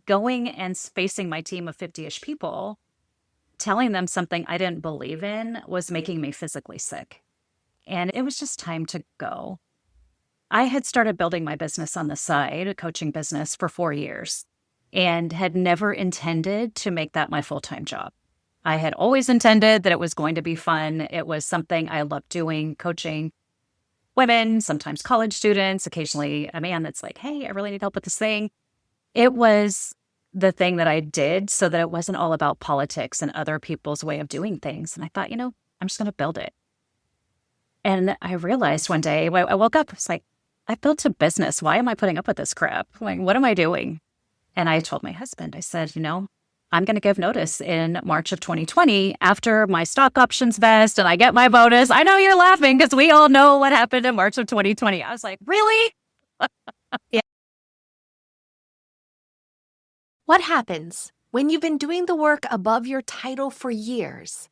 going and facing my team of 50-ish people, telling them something I didn't believe in was making me physically sick. And it was just time to go. I had started building my business on the side, a coaching business, for 4 years, and had never intended to make that my full-time job. I had always intended that it was going to be fun. It was something I loved doing, coaching women, sometimes college students, occasionally a man that's like, hey, I really need help with this thing. It was the thing that I did so that it wasn't all about politics and other people's way of doing things. And I thought, I'm just going to build it. And I realized one day, I woke up, it's like, I built a business. Why am I putting up with this crap? Like, what am I doing? And I told my husband, I said, I'm going to give notice in March of 2020 after my stock options vest and I get my bonus. I know you're laughing because we all know what happened in March of 2020. I was like, really? Yeah. What happens when you've been doing the work above your title for years,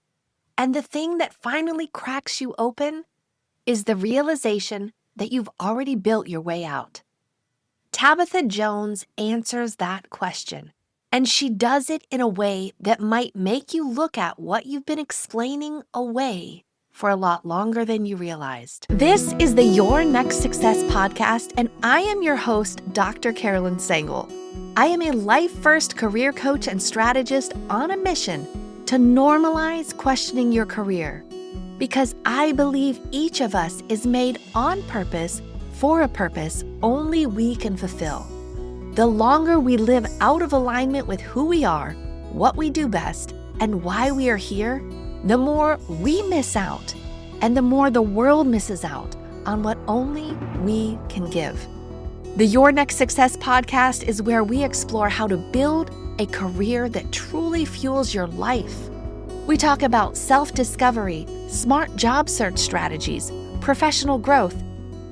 and the thing that finally cracks you open is the realization that you've already built your way out? Tabatha Jones answers that question, and she does it in a way that might make you look at what you've been explaining away for a lot longer than you realized. This is the Your Next Success podcast, and I am your host, Dr. Carolyn Sengel. I am a life-first career coach and strategist on a mission to normalize questioning your career, because I believe each of us is made on purpose for a purpose only we can fulfill. The longer we live out of alignment with who we are, what we do best, and why we are here, the more we miss out, and the more the world misses out on what only we can give. The Your Next Success podcast is where we explore how to build a career that truly fuels your life. We talk about self-discovery, smart job search strategies, professional growth,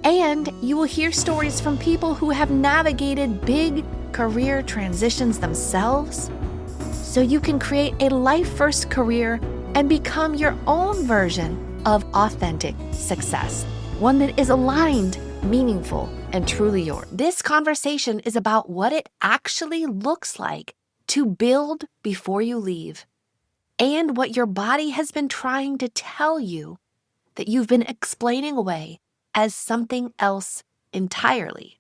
and you will hear stories from people who have navigated big career transitions themselves, so you can create a life-first career and become your own version of authentic success, one that is aligned, meaningful, and truly yours. This conversation is about what it actually looks like to build before you leave, and what your body has been trying to tell you that you've been explaining away as something else entirely.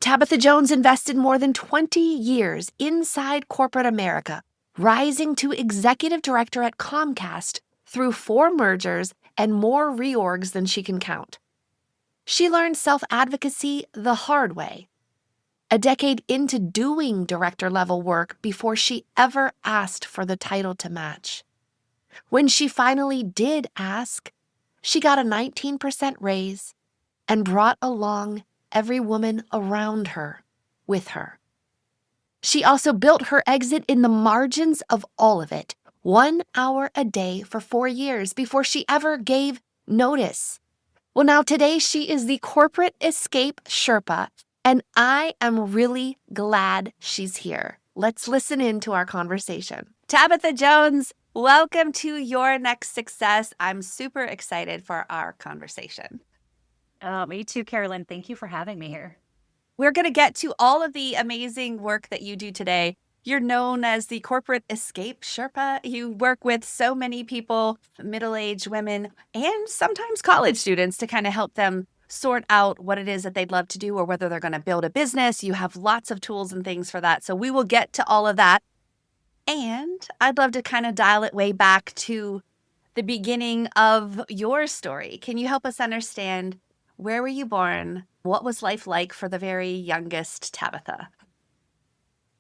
Tabatha Jones invested more than 20 years inside corporate America, rising to executive director at Comcast through 4 mergers and more reorgs than she can count. She learned self-advocacy the hard way, a decade into doing director-level work before she ever asked for the title to match. When she finally did ask, she got a 19% raise and brought along every woman around her with her. She also built her exit in the margins of all of it, 1 hour a day for 4 years before she ever gave notice. Well, now today she is the Corporate Escape Sherpa, and I am really glad she's here. Let's listen in to our conversation. Tabatha Jones, welcome to Your Next Success. I'm super excited for our conversation. Me too, Carolyn. Thank you for having me here. We're going to get to all of the amazing work that you do today. You're known as the Corporate Escape Sherpa. You work with so many people, middle-aged women, and sometimes college students to kind of help them sort out what it is that they'd love to do or whether they're going to build a business. You have lots of tools and things for that. So we will get to all of that. And I'd love to kind of dial it way back to the beginning of your story. Can you help us understand, where were you born? What was life like for the very youngest Tabatha?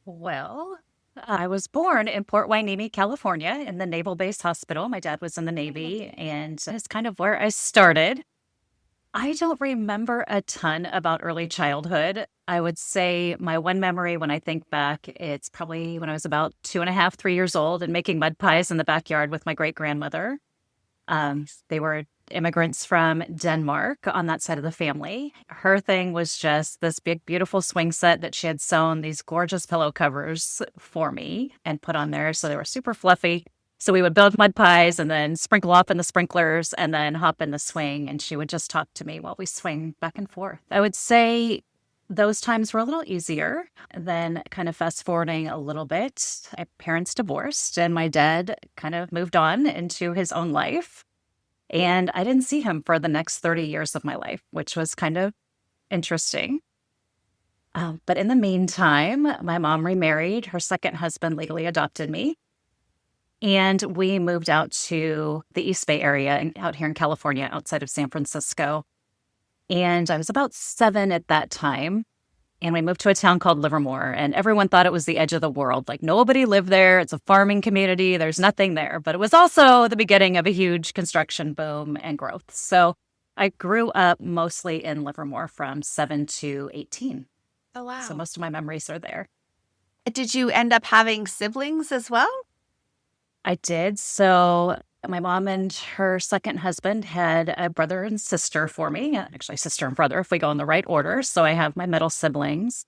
Well, I was born in Port Hueneme, California, in the Naval Base Hospital. My dad was in the Navy, and that's kind of where I started. I don't remember a ton about early childhood. I would say my one memory when I think back, it's probably when I was about 2.5, 3 years old and making mud pies in the backyard with my great-grandmother. They were immigrants from Denmark on that side of the family. Her thing was just this big, beautiful swing set that she had sewn these gorgeous pillow covers for me and put on there. So they were super fluffy. So we would build mud pies and then sprinkle off in the sprinklers and then hop in the swing. And she would just talk to me while we swing back and forth. I would say those times were a little easier. Then, kind of fast forwarding a little bit, my parents divorced and my dad kind of moved on into his own life. And I didn't see him for the next 30 years of my life, which was kind of interesting. But in the meantime, my mom remarried. Her second husband legally adopted me. And we moved out to the East Bay area out here in California, outside of San Francisco. And I was about 7 at that time. And we moved to a town called Livermore. And everyone thought it was the edge of the world. Like nobody lived there. It's a farming community. There's nothing there. But it was also the beginning of a huge construction boom and growth. So I grew up mostly in Livermore from 7 to 18. Oh, wow. So most of my memories are there. Did you end up having siblings as well? I did. So my mom and her second husband had a brother and sister for me, actually sister and brother, if we go in the right order. So I have my middle siblings.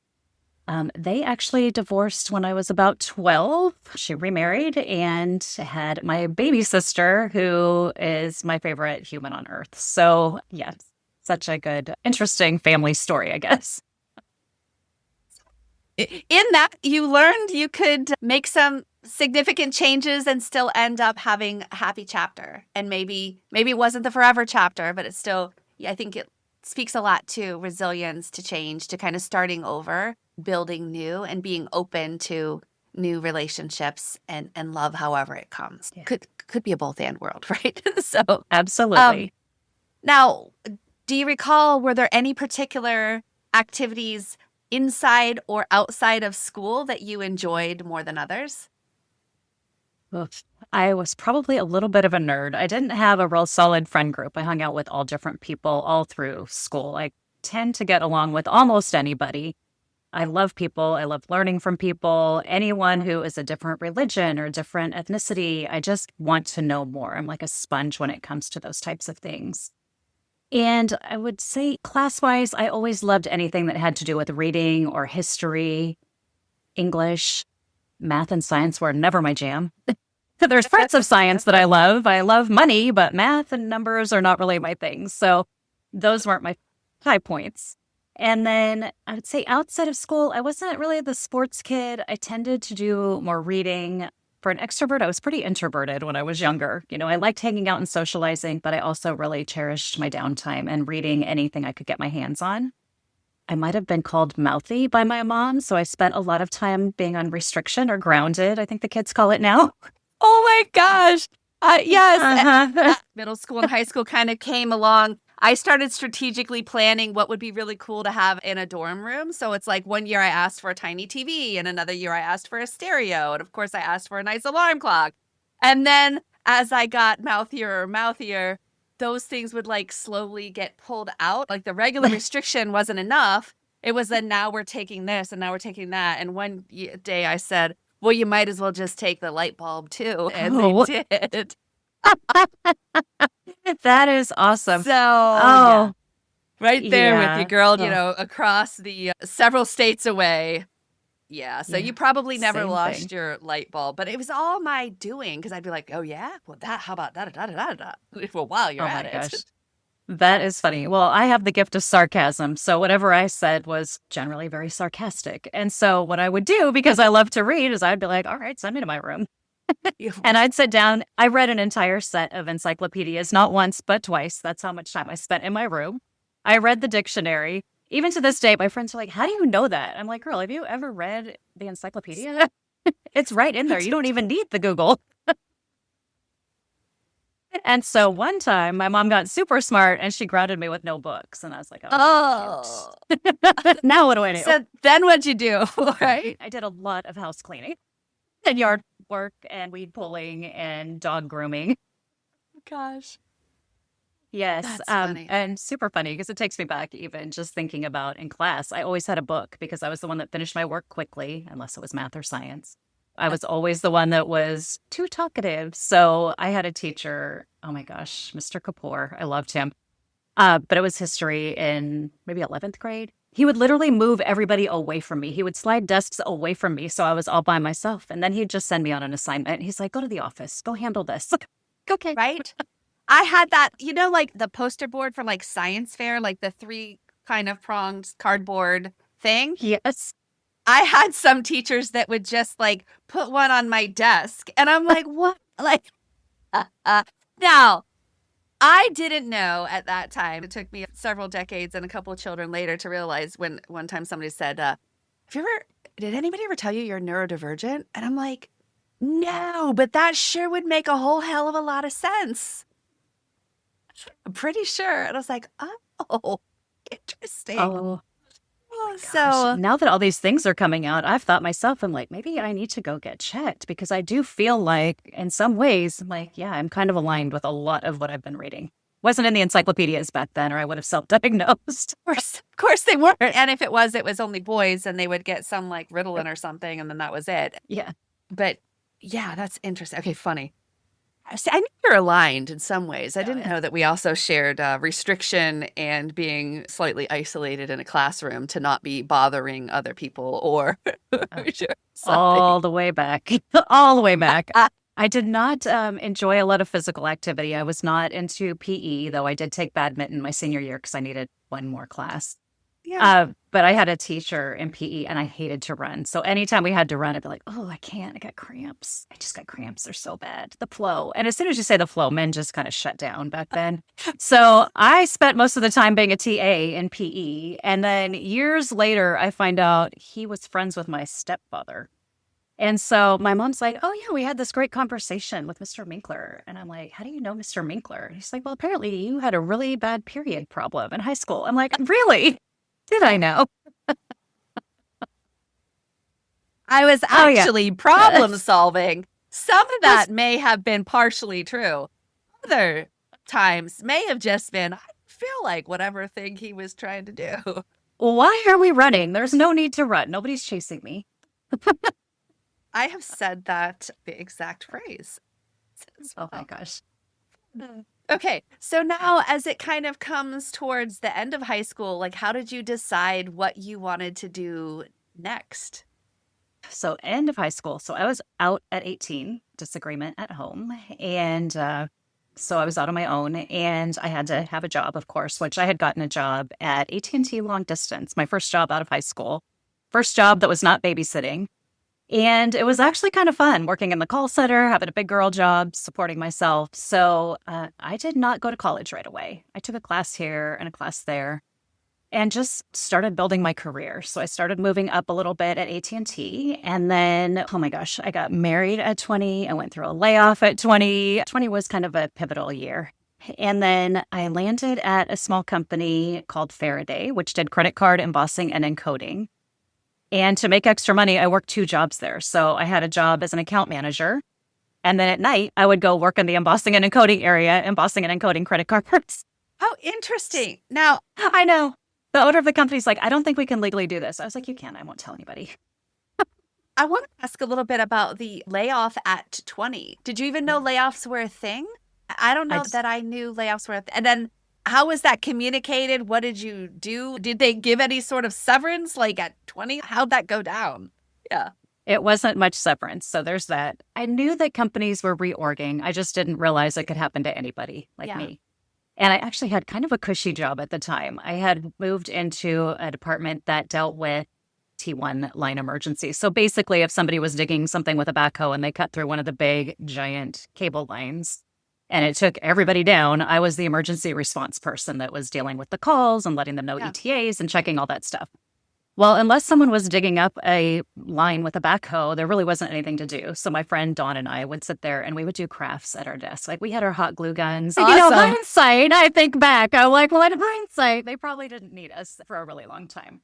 They actually divorced when I was about 12. She remarried and had my baby sister, who is my favorite human on earth. So yes, such a good, interesting family story, I guess. In that, you learned you could make some significant changes and still end up having a happy chapter. And maybe it wasn't the forever chapter, but it's still, I think it speaks a lot to resilience, to change, to kind of starting over, building new, and being open to new relationships and love however it comes. Yeah. Could be a both and world, right? So Absolutely. now, do you recall, were there any particular activities inside or outside of school that you enjoyed more than others? Oof. I was probably a little bit of a nerd. I didn't have a real solid friend group. I hung out with all different people all through school. I tend to get along with almost anybody. I love people. I love learning from people. Anyone who is a different religion or different ethnicity, I just want to know more. I'm like a sponge when it comes to those types of things. And I would say class-wise, I always loved anything that had to do with reading or history, English. Math and science were never my jam. There's parts of science that I love. I love money, but math and numbers are not really my thing. So those weren't my high points. And then I would say outside of school, I wasn't really the sports kid. I tended to do more reading. For an extrovert, I was pretty introverted when I was younger. You know, I liked hanging out and socializing, but I also really cherished my downtime and reading anything I could get my hands on. I might have been called mouthy by my mom, so I spent a lot of time being on restriction or grounded, I think the kids call it now. Oh my gosh. Yes. Uh-huh. Middle school and high school kind of came along. I started strategically planning what would be really cool to have in a dorm room. So it's like one year I asked for a tiny TV and another year I asked for a stereo. And of course I asked for a nice alarm clock. And then as I got mouthier, those things would like slowly get pulled out. Like the regular restriction wasn't enough. It was then now we're taking this and now we're taking that. And one day I said, well, you might as well just take the light bulb too. And they did. That is awesome. So, Oh, right there with yeah. you, girl, Oh. you know, across the several states away. Yeah. So Yeah, you probably never same lost thing. your light bulb, but it was all my doing because I'd be like, oh, yeah, well, how about da da da da da da? Well, while you're Oh at my it. gosh. That is funny. Well, I have the gift of sarcasm. So whatever I said was generally very sarcastic. And so what I would do, because I love to read, is I'd be like, all right, send me to my room. And I'd sit down. I read an entire set of encyclopedias, not once, but twice. That's how much time I spent in my room. I read the dictionary. Even to this day, my friends are like, how do you know that? I'm like, girl, have you ever read the encyclopedia? It's right in there. You don't even need the Google. And so one time, my mom got super smart and she grounded me with no books. And I was like, oh, shoot. Now what do I do? So then what'd you do? Right? I did a lot of house cleaning and yard work and weed pulling and dog grooming. Gosh. Yes. That's funny. And super funny because it takes me back even just thinking about in class. I always had a book because I was the one that finished my work quickly, unless it was math or science. I was always the one that was too talkative. So I had a teacher, oh my gosh, Mr. Kapoor. I loved him. But it was history in maybe 11th grade. He would literally move everybody away from me. He would slide desks away from me. So I was all by myself. And then he'd just send me on an assignment. He's like, go to the office, go handle this. Okay. Right? I had that, you know, like the poster board for like science fair, like the 3 kind of pronged cardboard thing. Yes. I had some teachers that would just like put one on my desk, and I'm like, what? Like, now I didn't know at that time. It took me several decades and a couple of children later to realize when one time somebody said, did anybody ever tell you you're neurodivergent? And I'm like, no, but that sure would make a whole hell of a lot of sense. I'm pretty sure. And I was like, oh, interesting. Oh, So now that all these things are coming out, I've thought myself, I'm like, maybe I need to go get checked because I do feel like in some ways, I'm like, yeah, I'm kind of aligned with a lot of what I've been reading. Wasn't in the encyclopedias back then, or I would have self-diagnosed. of course they weren't. And if it was only boys, and they would get some like Ritalin or something, and then that was it. Yeah. But yeah, that's interesting. Okay, funny. See, I knew we were aligned in some ways. I didn't know that we also shared restriction and being slightly isolated in a classroom to not be bothering other people or all the way back. All the way back. I did not enjoy a lot of physical activity. I was not into PE, though I did take badminton my senior year because I needed one more class. Yeah. But I had a teacher in PE and I hated to run. So anytime we had to run, I'd be like, oh, I can't. I got cramps. I just got cramps. They're so bad. The flow. And as soon as you say the flow, men just kind of shut down back then. So I spent most of the time being a TA in PE. And then years later, I find out he was friends with my stepfather. And so my mom's like, oh, yeah, we had this great conversation with Mr. Minkler. And I'm like, how do you know Mr. Minkler? And he's like, well, apparently you had a really bad period problem in high school. I'm like, really? Did I know? I was actually problem solving. Some of that may have been partially true. Other times may have just been, I feel like whatever thing he was trying to do. Why are we running? There's no need to run. Nobody's chasing me. I have said that the exact phrase. Oh my gosh. Okay, so now as it kind of comes towards the end of high school, like how did you decide what you wanted to do next? So end of high school. So I was out at 18, disagreement at home. And so I was out on my own and I had to have a job, of course, which I had gotten a job at AT&T long distance, my first job out of high school. First job that was not babysitting. And it was actually kind of fun working in the call center, having a big girl job, supporting myself. So I did not go to college right away. I took a class here and a class there and just started building my career. So I started moving up a little bit at AT&T. And then, oh my gosh, I got married at 20. I went through a layoff at 20. 20 was kind of a pivotal year. And then I landed at a small company called Faraday, which did credit card embossing and encoding. And to make extra money, I worked 2 jobs there. So I had a job as an account manager. And then at night, I would go work in the embossing and encoding area, embossing and encoding credit cards. Oh, interesting. Now, I know. The owner of the company's like, I don't think we can legally do this. I was like, you can. I won't tell anybody. I want to ask a little bit about the layoff at 20. Did you even know layoffs were a thing? I don't know that I knew layoffs were a thing. And then how was that communicated? What did you do? Did they give any sort of severance like at 20? How'd that go down? Yeah. It wasn't much severance. So there's that. I knew that companies were reorging. I just didn't realize it could happen to anybody like me. And I actually had kind of a cushy job at the time. I had moved into a department that dealt with T1 line emergencies. So basically, if somebody was digging something with a backhoe and they cut through one of the big, giant cable lines, and it took everybody down, I was the emergency response person that was dealing with the calls and letting them know ETAs and checking all that stuff. Well, unless someone was digging up a line with a backhoe, there really wasn't anything to do. So my friend Dawn and I would sit there and we would do crafts at our desk. Like we had our hot glue guns. Awesome. You know, hindsight, I think back, I'm like, well, in hindsight, they probably didn't need us for a really long time.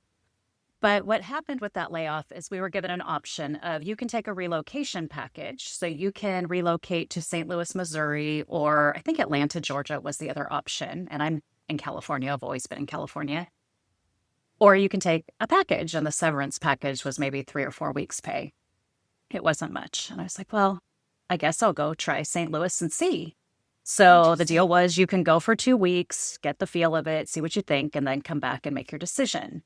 But what happened with that layoff is we were given an option of you can take a relocation package. So you can relocate to St. Louis, Missouri, or I think Atlanta, Georgia was the other option. And I'm in California. I've always been in California. Or you can take a package, and the severance package was maybe 3 or 4 weeks' pay. It wasn't much. And I was like, well, I guess I'll go try St. Louis and see. So the deal was you can go for 2 weeks, get the feel of it, see what you think, and then come back and make your decision.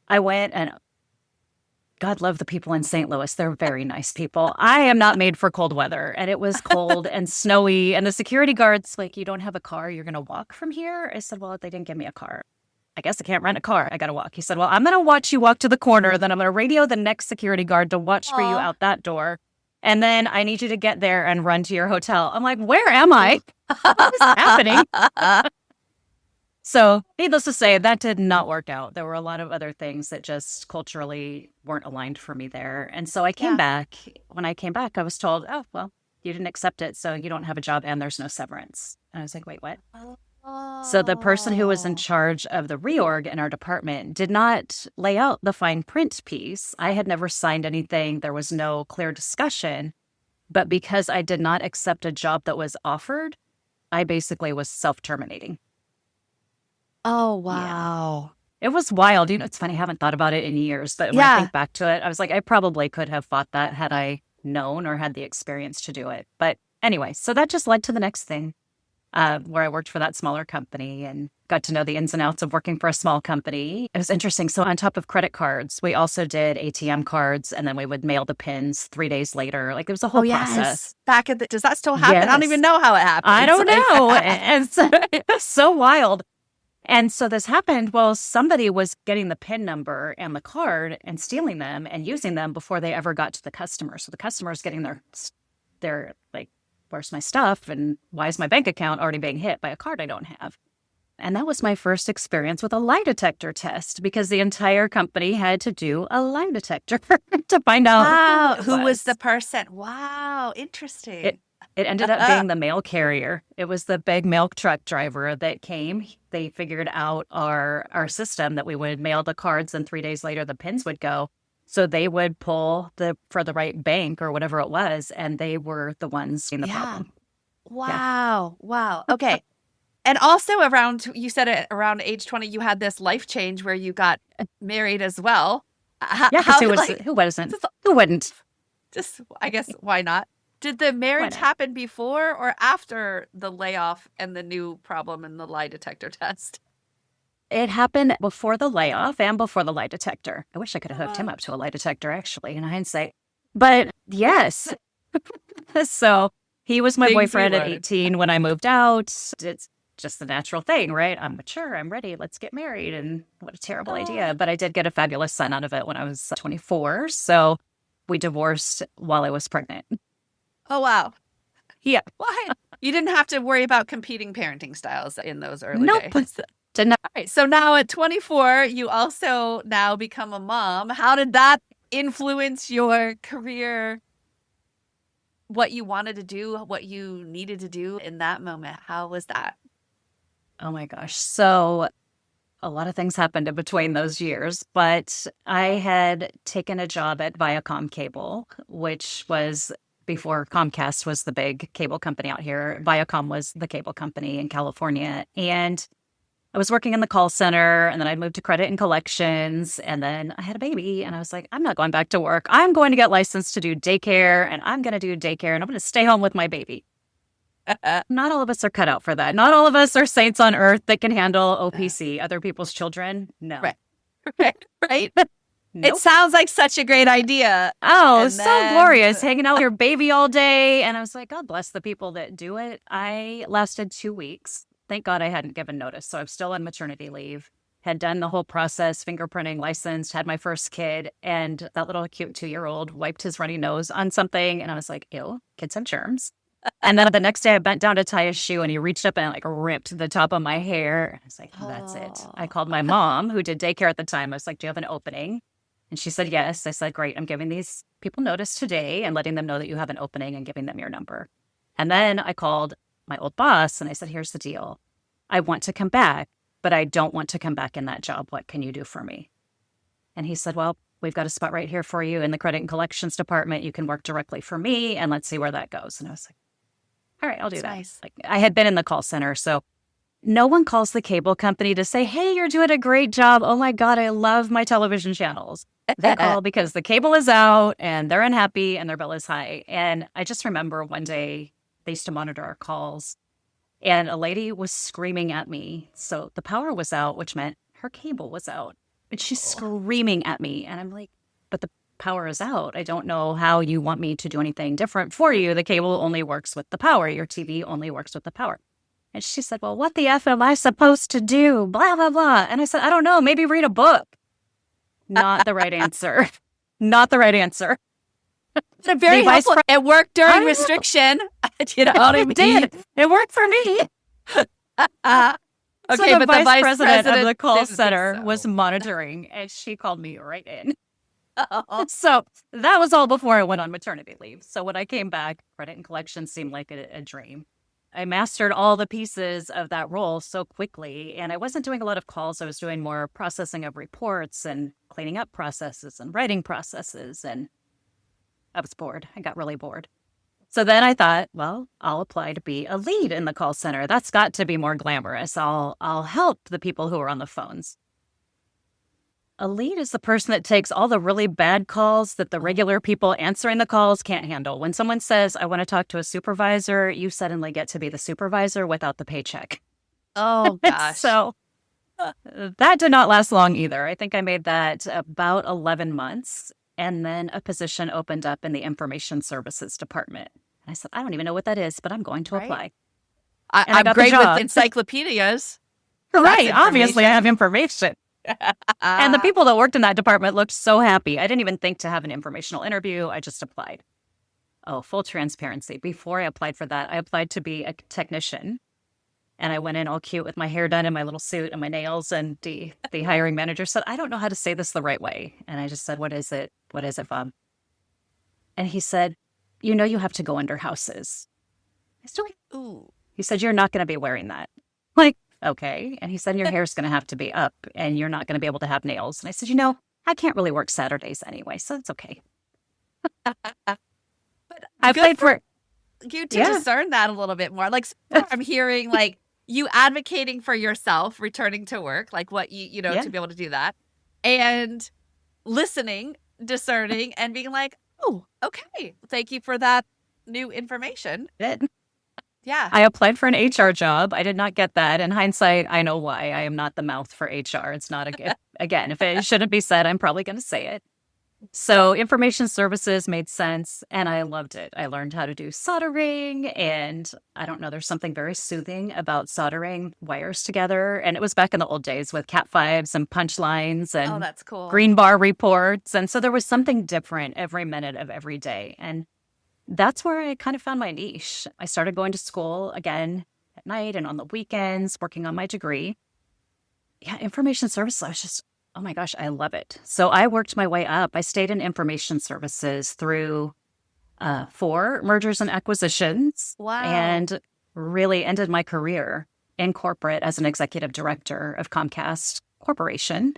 I went, and God love the people in St. Louis. They're very nice people. I am not made for cold weather. And it was cold and snowy. And the security guard's like, you don't have a car? You're going to walk from here? I said, well, they didn't give me a car. I guess I can't rent a car. I got to walk. He said, well, I'm going to watch you walk to the corner. Then I'm going to radio the next security guard to watch for you Aw. out that door. And then I need you to get there and run to your hotel. I'm like, where am I? What is happening? So needless to say, that did not work out. There were a lot of other things that just culturally weren't aligned for me there. And so I came Yeah. back. When I came back, I was told, oh, well, you didn't accept it, so you don't have a job and there's no severance. And I was like, wait, what? So the person who was in Oh. charge of the reorg in our department did not lay out the fine print piece. I had never signed anything. There was no clear discussion. But because I did not accept a job that was offered, I basically was self-terminating. Oh, Yeah. wow. It was wild. You know, it's funny. I haven't thought about it in years, but when I Yeah. think back to it, I was like, I probably could have fought that had I known or had the experience to do it. But anyway, so that just led to the next thing. Where I worked for that smaller company and got to know the ins and outs of working for a small company. It was interesting. So on top of credit cards, we also did ATM cards, and then we would mail the pins 3 days later. Like, it was a whole Oh, process. yes. Back at the, does that still happen? I don't Yes. even know how it happens. I don't Like- know. And so it was so wild. And so this happened. Well, somebody was getting the PIN number and the card and stealing them and using them before they ever got to the customer. So the customer's getting their like, where's my stuff? And why is my bank account already being hit by a card I don't have? And that was my first experience with a lie detector test, because the entire company had to do a lie detector to find out Wow. it Who was the person? Wow. Interesting. It ended up being the mail carrier. It was the big milk truck driver that came. They figured out our system that we would mail the cards, and 3 days later the pins would go. So they would pull for the right bank or whatever it was, and they were the ones in the problem. Wow. Wow. Okay. And also you said it around age 20, you had this life change where you got married as well. Yeah, because who wasn't? Who wouldn't? Just, I guess, why not? Did the marriage happen before or after the layoff and the new problem in the lie detector test? It happened before the layoff and before the lie detector. I wish I could have hooked him up to a lie detector, actually, in hindsight. But yes. So he was my boyfriend at 18 when I moved out. It's just the natural thing, right? I'm mature. I'm ready. Let's get married. And what a terrible idea. But I did get a fabulous son out of it when I was 24. So we divorced while I was pregnant. Oh, wow. Yeah. Why? You didn't have to worry about competing parenting styles in those early days. Did not. All right. So now at 24, you also now become a mom. How did that influence your career? What you wanted to do, what you needed to do in that moment? How was that? Oh my gosh. So a lot of things happened in between those years, but I had taken a job at Viacom Cable, which was before Comcast was the big cable company out here. Viacom was the cable company in California. And I was working in the call center, and then I moved to credit and collections, and then I had a baby, and I was like, I'm not going back to work. I'm going to get licensed to do daycare, and I'm going to do daycare, and I'm going to stay home with my baby. Not all of us are cut out for that. Not all of us are saints on earth that can handle OPC, other people's children. No. Right. Nope. It sounds like such a great idea. Oh, so glorious, hanging out with your baby all day. And I was like, God bless the people that do it. I lasted 2 weeks. Thank God I hadn't given notice. So I'm still on maternity leave, had done the whole process, fingerprinting, licensed, had my first kid. And that little cute 2-year-old wiped his runny nose on something. And I was like, ew, kids have germs. And then the next day I bent down to tie his shoe, and he reached up and like ripped the top of my hair. I was like, that's it. I called my mom, who did daycare at the time. I was like, do you have an opening? And she said, yes. I said, great. I'm giving these people notice today and letting them know that you have an opening and giving them your number. And then I called my old boss and I said, here's the deal. I want to come back, but I don't want to come back in that job. What can you do for me? And he said, well, we've got a spot right here for you in the credit and collections department. You can work directly for me, and let's see where that goes. And I was like, all right, I'll do that. Nice. Like, I had been in the call center, so no one calls the cable company to say, hey, you're doing a great job. Oh my God, I love my television channels. They call because the cable is out and they're unhappy and their bill is high. And I just remember one day they used to monitor our calls, and a lady was screaming at me. So the power was out, which meant her cable was out. And she's screaming at me. And I'm like, but the power is out. I don't know how you want me to do anything different for you. The cable only works with the power. Your TV only works with the power. And she said, well, what the F am I supposed to do? Blah, blah, blah. And I said, I don't know. Maybe read a book. Not the right answer. Not the right answer. But very helpful. It worked during restriction. You know what I mean? It did. It worked for me. Okay, so but the vice president of the call didn't think center so. was monitoring, and she called me right in. So that was all before I went on maternity leave. So when I came back, credit and collection seemed like a dream. I mastered all the pieces of that role so quickly, and I wasn't doing a lot of calls. I was doing more processing of reports and cleaning up processes and writing processes, and I was bored. I got really bored. So then I thought, well, I'll apply to be a lead in the call center. That's got to be more glamorous. I'll help the people who are on the phones. A lead is the person that takes all the really bad calls that the regular people answering the calls can't handle. When someone says, I want to talk to a supervisor, you suddenly get to be the supervisor without the paycheck. Oh, gosh. So that did not last long either. I think I made that about 11 months. And then a position opened up in the information services department. And I said, I don't even know what that is, but I'm going to apply. I'm great with encyclopedias. Right. Obviously, I have information. And the people that worked in that department looked so happy. I didn't even think to have an informational interview. I just applied. Oh, full transparency. Before I applied for that, I applied to be a technician. And I went in all cute with my hair done and my little suit and my nails. And the hiring manager said, I don't know how to say this the right way. And I just said, what is it? What is it, Bob? And he said, you know, you have to go under houses. I still, ooh. He said, you're not going to be wearing that. Like, okay. And he said, your hair's going to have to be up and you're not going to be able to have nails. And I said, you know, I can't really work Saturdays anyway, so it's okay. But I played for you to discern that a little bit more. Like, I'm hearing like you advocating for yourself, returning to work, like what you know, to be able to do that, and listening, discerning, and being like, oh, okay, thank you for that new information. Yeah. I applied for an HR job. I did not get that. In hindsight, I know why. I am not the mouth for HR. It's not again, if it shouldn't be said, I'm probably going to say it. So information services made sense, and I loved it. I learned how to do soldering, and I don't know, there's something very soothing about soldering wires together. And it was back in the old days with Cat 5s and punch lines and that's cool. green bar reports. And so there was something different every minute of every day. And that's where I kind of found my niche. I started going to school again at night and on the weekends, working on my degree. Yeah, information services, I was just, oh my gosh, I love it. So I worked my way up. I stayed in information services through 4 mergers and acquisitions. Wow. And really ended my career in corporate as an executive director of Comcast Corporation.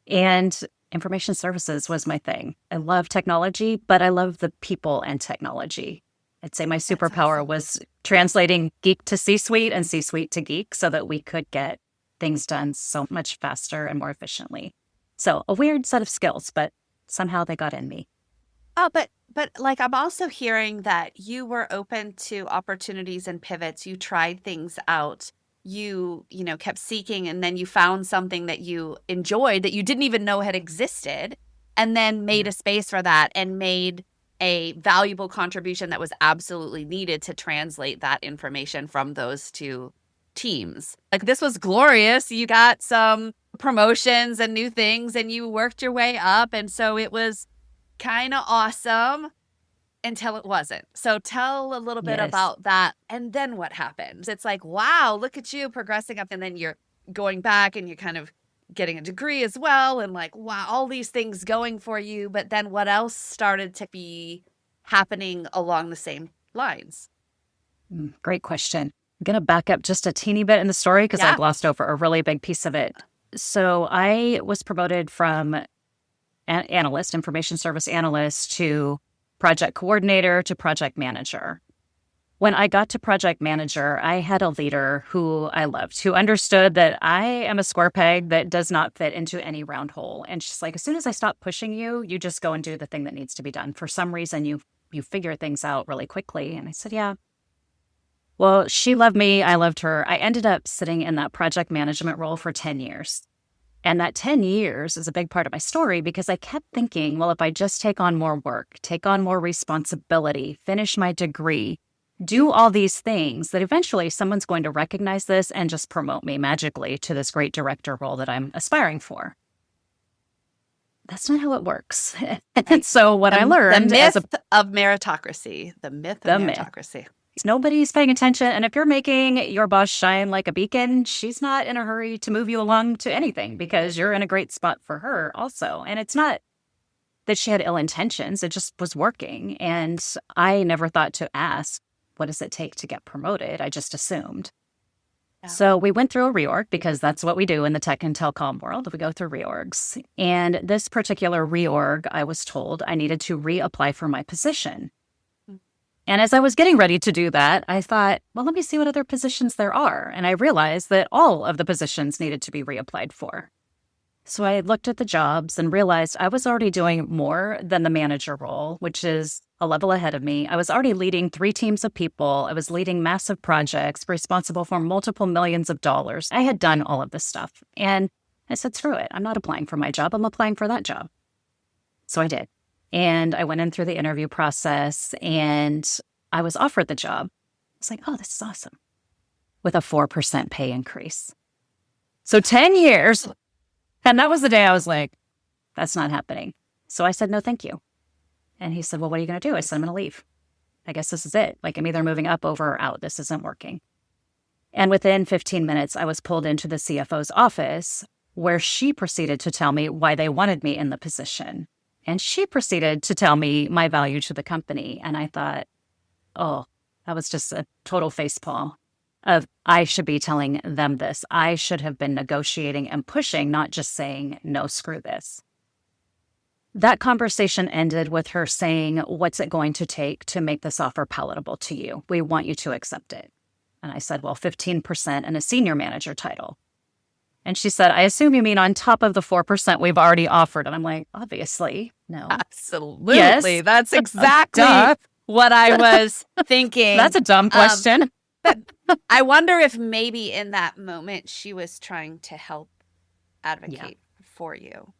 And information services was my thing. I love technology, but I love the people and technology. I'd say my superpower was translating geek to C-suite and C-suite to geek so that we could get things done so much faster and more efficiently. So a weird set of skills, but somehow they got in me. Oh, but like I'm also hearing that you were open to opportunities and pivots. You tried things out. You know, kept seeking, and then you found something that you enjoyed that you didn't even know had existed, and then made a space for that and made a valuable contribution that was absolutely needed to translate that information from those two teams. Like, this was glorious. You got some promotions and new things, and you worked your way up, and so it was kind of awesome until it wasn't. So tell a little bit about that. And then what happens? It's like, wow, look at you progressing up. And then you're going back and you're kind of getting a degree as well. And like, wow, all these things going for you. But then what else started to be happening along the same lines? Great question. I'm going to back up just a teeny bit in the story because I glossed over a really big piece of it. So I was promoted from analyst, information service analyst, to project coordinator to project manager. When I got to project manager, I had a leader who I loved, who understood that I am a square peg that does not fit into any round hole. And she's like, as soon as I stop pushing you, you just go and do the thing that needs to be done. For some reason, you figure things out really quickly. And I said, yeah. Well, she loved me. I loved her. I ended up sitting in that project management role for 10 years. And that 10 years is a big part of my story because I kept thinking, well, if I just take on more work, take on more responsibility, finish my degree, do all these things that eventually someone's going to recognize this and just promote me magically to this great director role that I'm aspiring for. That's not how it works. And so what I learned the as myth of meritocracy, the myth of meritocracy. Nobody's paying attention. And if you're making your boss shine like a beacon, she's not in a hurry to move you along to anything because you're in a great spot for her also. And it's not that she had ill intentions. It just was working. And I never thought to ask, what does it take to get promoted? I just assumed. Yeah. So we went through a reorg because that's what we do in the tech and telecom world. We go through reorgs. And this particular reorg, I was told I needed to reapply for my position. And as I was getting ready to do that, I thought, well, let me see what other positions there are. And I realized that all of the positions needed to be reapplied for. So I looked at the jobs and realized I was already doing more than the manager role, which is a level ahead of me. I was already leading 3 teams of people. I was leading massive projects, responsible for multiple millions of dollars. I had done all of this stuff. And I said, screw it. I'm not applying for my job. I'm applying for that job. So I did. And I went in through the interview process and I was offered the job. I was like, oh, this is awesome. With a 4% pay increase. So 10 years. And that was the day I was like, that's not happening. So I said, no, thank you. And he said, well, what are you going to do? I said, I'm going to leave. I guess this is it. Like, I'm either moving up, over, or out. This isn't working. And within 15 minutes, I was pulled into the CFO's office where she proceeded to tell me why they wanted me in the position. And she proceeded to tell me my value to the company. And I thought, oh, that was just a total facepalm of I should be telling them this. I should have been negotiating and pushing, not just saying, no, screw this. That conversation ended with her saying, what's it going to take to make this offer palatable to you? We want you to accept it. And I said, well, 15% and a senior manager title. And she said, I assume you mean on top of the 4% we've already offered. And I'm like, obviously, no. Absolutely. Yes. That's exactly what I was thinking. That's a dumb question. But I wonder if maybe in that moment she was trying to help advocate for you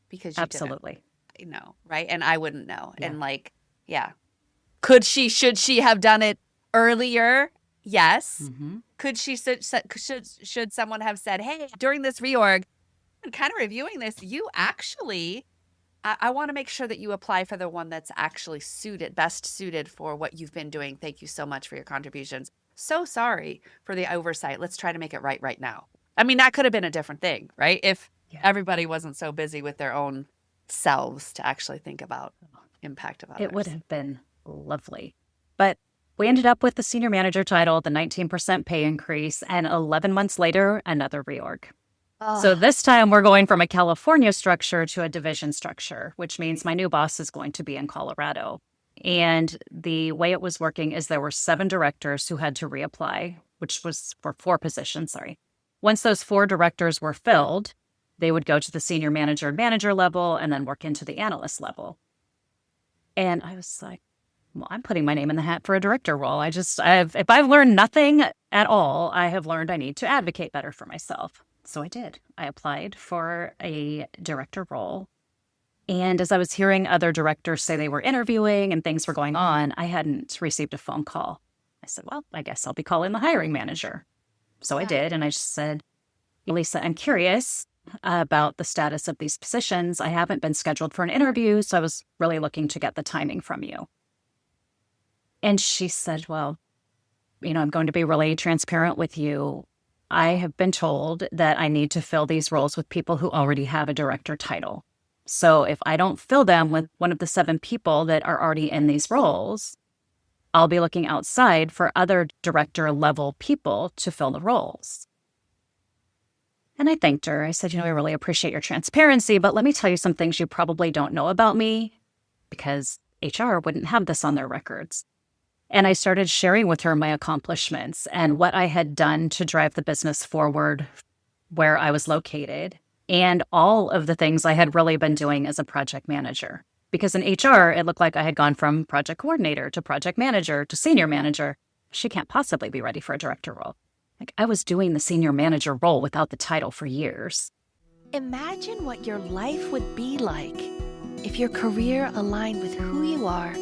because you absolutely didn't know, right? And I wouldn't know. Yeah. And like, should she have done it earlier? Yes. Mm-hmm. Should someone have said, hey, during this reorg, I'm kind of reviewing this, you actually, I want to make sure that you apply for the one that's actually best suited for what you've been doing. Thank you so much for your contributions. So sorry for the oversight. Let's try to make it right now. I mean, that could have been a different thing, right? If everybody wasn't so busy with their own selves to actually think about impact of others. It would have been lovely. But we ended up with the senior manager title, the 19% pay increase, and 11 months later, another reorg. Oh. So this time we're going from a California structure to a division structure, which means my new boss is going to be in Colorado. And the way it was working is there were 7 directors who had to reapply, which was for 4 positions, Once those 4 directors were filled, they would go to the senior manager and manager level and then work into the analyst level. And I was like, well, I'm putting my name in the hat for a director role. If I've learned nothing at all, I have learned I need to advocate better for myself. So I did. I applied for a director role. And as I was hearing other directors say they were interviewing and things were going on, I hadn't received a phone call. I said, well, I guess I'll be calling the hiring manager. So I did. And I just said, Lisa, I'm curious about the status of these positions. I haven't been scheduled for an interview, so I was really looking to get the timing from you. And she said, well, I'm going to be really transparent with you. I have been told that I need to fill these roles with people who already have a director title. So if I don't fill them with one of the 7 people that are already in these roles, I'll be looking outside for other director level people to fill the roles. And I thanked her. I said, I really appreciate your transparency, but let me tell you some things you probably don't know about me because HR wouldn't have this on their records. And I started sharing with her my accomplishments and what I had done to drive the business forward where I was located and all of the things I had really been doing as a project manager. Because in HR, it looked like I had gone from project coordinator to project manager to senior manager. She can't possibly be ready for a director role. Like, I was doing the senior manager role without the title for years. Imagine what your life would be like if your career aligned with who you are,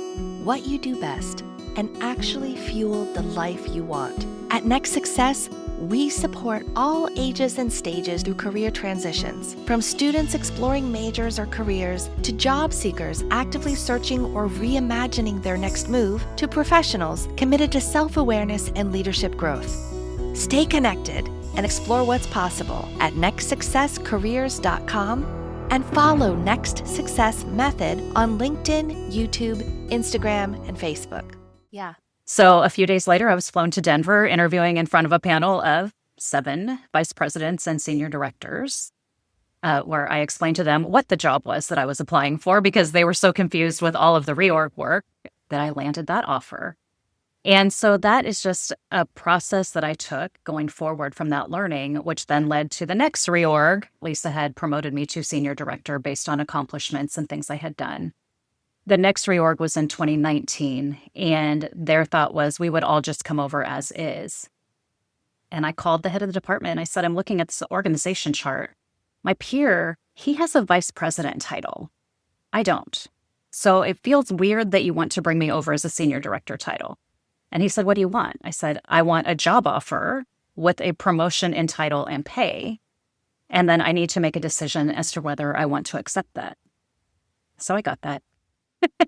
what you do best, and actually fuel the life you want. At Next Success, we support all ages and stages through career transitions, from students exploring majors or careers to job seekers actively searching or reimagining their next move to professionals committed to self-awareness and leadership growth. Stay connected and explore what's possible at nextsuccesscareers.com and follow Next Success Method on LinkedIn, YouTube, Instagram, and Facebook. Yeah. So a few days later, I was flown to Denver, interviewing in front of a panel of 7 vice presidents and senior directors, where I explained to them what the job was that I was applying for, because they were so confused with all of the reorg work that I landed that offer. And so that is just a process that I took going forward from that learning, which then led to the next reorg. Lisa had promoted me to senior director based on accomplishments and things I had done. The next reorg was in 2019, and their thought was we would all just come over as is. And I called the head of the department and I said, I'm looking at this organization chart. My peer, he has a vice president title. I don't. So it feels weird that you want to bring me over as a senior director title. And he said, what do you want? I said, I want a job offer with a promotion in title and pay. And then I need to make a decision as to whether I want to accept that. So I got that.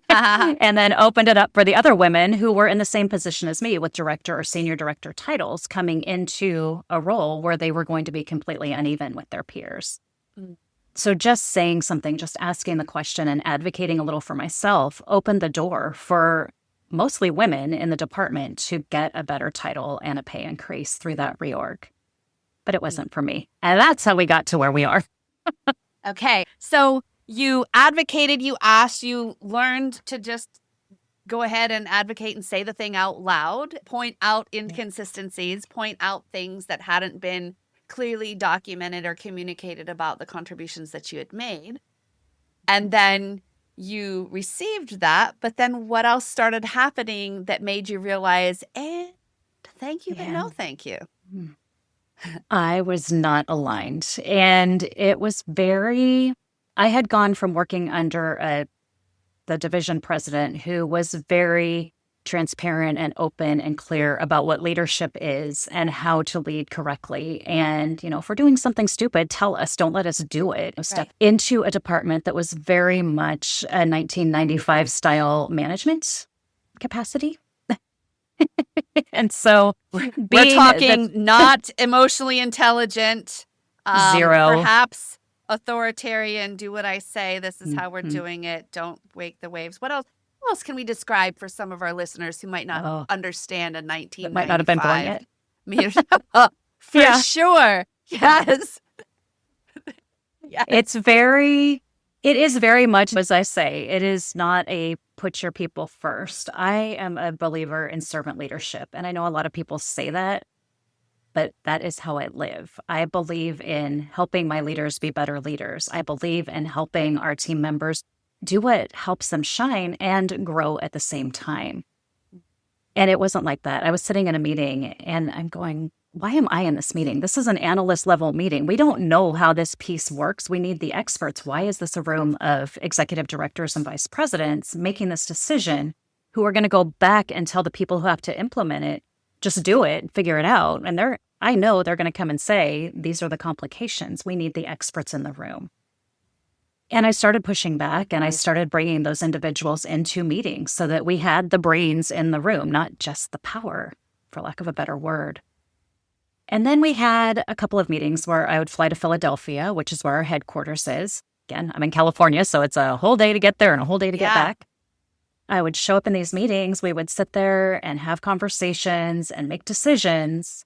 And then opened it up for the other women who were in the same position as me with director or senior director titles coming into a role where they were going to be completely uneven with their peers. Mm. So just saying something, just asking the question and advocating a little for myself opened the door for mostly women in the department to get a better title and a pay increase through that reorg. But it wasn't for me. And that's how we got to where we are. Okay. So you advocated, you asked, you learned to just go ahead and advocate and say the thing out loud, point out inconsistencies, point out things that hadn't been clearly documented or communicated about the contributions that you had made. And then you received that, but then what else started happening that made you realize, thank you, but no thank you? I was not aligned. And it was I had gone from working under the division president who was very transparent and open and clear about what leadership is and how to lead correctly. And, if we're doing something stupid, tell us, don't let us do it. Step into a department that was very much a 1995 style management capacity. And so we're talking not emotionally intelligent, zero, perhaps authoritarian, do what I say, this is how we're doing it, don't wake the waves. What else can we describe for some of our listeners who might not understand a 1995? Might not have been born yet. For sure. Yes. Yes. It is very much, as I say, it is not a put your people first. I am a believer in servant leadership. And I know a lot of people say that, but that is how I live. I believe in helping my leaders be better leaders. I believe in helping our team members do what helps them shine and grow at the same time. And it wasn't like that. I was sitting in a meeting and I'm going, why am I in this meeting? This is an analyst level meeting. We don't know how this piece works. We need the experts. Why is this a room of executive directors and vice presidents making this decision who are going to go back and tell the people who have to implement it, just do it, figure it out. And I know they're going to come and say, these are the complications. We need the experts in the room. And I started pushing back and I started bringing those individuals into meetings so that we had the brains in the room, not just the power, for lack of a better word. And then we had a couple of meetings where I would fly to Philadelphia, which is where our headquarters is. Again, I'm in California, so it's a whole day to get there and a whole day to get back. I would show up in these meetings. We would sit there and have conversations and make decisions.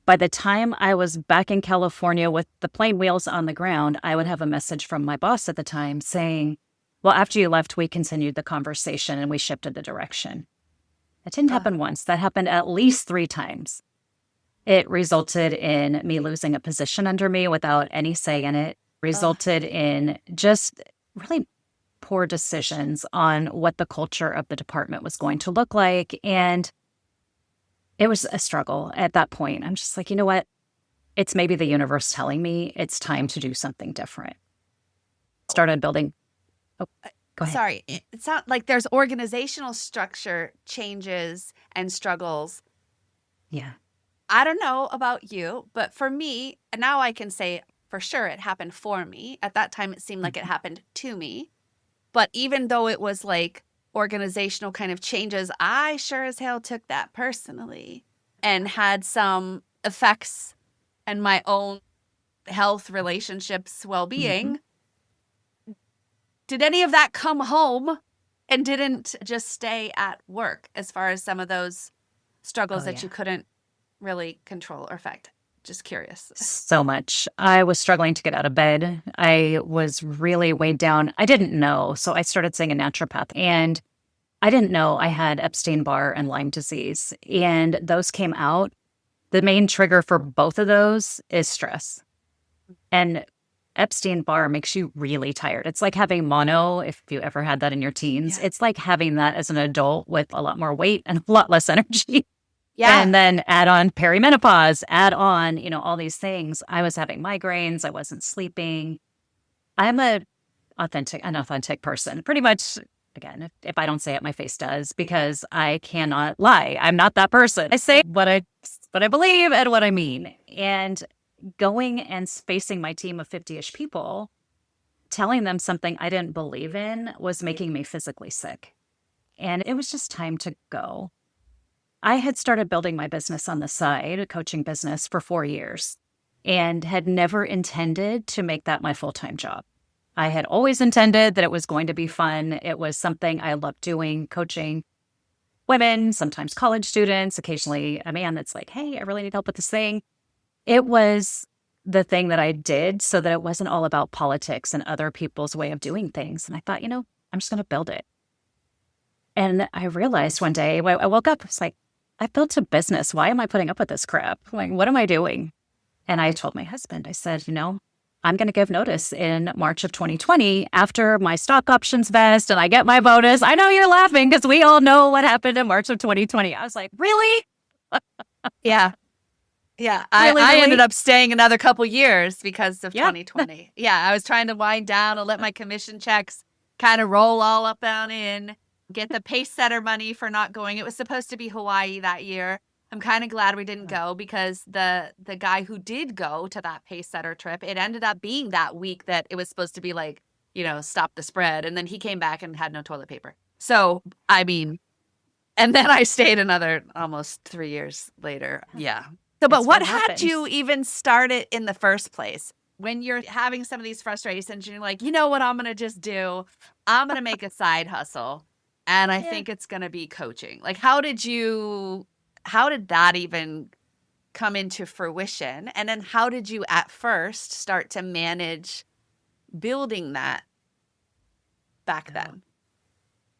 By the time I was back in California with the plane wheels on the ground, I would have a message from my boss at the time saying, well, after you left, we continued the conversation and we shifted the direction. That didn't happen once. That happened at least 3 times. It resulted in me losing a position under me without any say in it, resulted in just really poor decisions on what the culture of the department was going to look like. And it was a struggle at that point. I'm just like, you know what? It's maybe the universe telling me it's time to do something different. Started building. Oh, Go ahead. Sorry, it's not like there's organizational structure changes and struggles. Yeah. I don't know about you, but for me, and now I can say for sure it happened for me. At that time, it seemed like it happened to me. But even though it was like organizational kind of changes, I sure as hell took that personally and had some effects in my own health, relationships, well-being. Did any of that come home and didn't just stay at work as far as some of those struggles that you couldn't really control or affect? Just curious. So much. I was struggling to get out of bed. I was really weighed down. I didn't know. So I started seeing a naturopath, and I didn't know I had Epstein-Barr and Lyme disease. And those came out. The main trigger for both of those is stress. And Epstein-Barr makes you really tired. It's like having mono, if you ever had that in your teens. Yeah. It's like having that as an adult with a lot more weight and a lot less energy. Yeah. And then add on perimenopause, add on, all these things. I was having migraines. I wasn't sleeping. I'm an authentic person. Pretty much, again, if I don't say it, my face does, because I cannot lie. I'm not that person. I say what I believe and what I mean. And going and facing my team of 50-ish people, telling them something I didn't believe in was making me physically sick. And it was just time to go. I had started building my business on the side, a coaching business, for 4 years, and had never intended to make that my full-time job. I had always intended that it was going to be fun. It was something I loved doing, coaching women, sometimes college students, occasionally a man that's like, hey, I really need help with this thing. It was the thing that I did so that it wasn't all about politics and other people's way of doing things. And I thought, I'm just going to build it. And I realized one day, I woke up, it's like, I built a business. Why am I putting up with this crap? Like, what am I doing? And I told my husband, I said, I'm going to give notice in March of 2020 after my stock options vest and I get my bonus. I know you're laughing because we all know what happened in March of 2020. I was like, really? Yeah. Yeah. Really, I really? ended up staying another couple years because of 2020. Yeah. I was trying to wind down and let my commission checks kind of roll all up and in, get the pace setter money for not going. It was supposed to be Hawaii that year. I'm kind of glad we didn't go because the guy who did go to that pace setter trip, it ended up being that week that it was supposed to be like, stop the spread. And then he came back and had no toilet paper. So, and then I stayed another almost 3 years later. Yeah. So, but what had you even start it in the first place? When you're having some of these frustrations and you're like, you know what I'm going to just do? I'm going to make a side hustle. And I think it's going to be coaching. Like, how did that even come into fruition? And then how did you at first start to manage building that back then?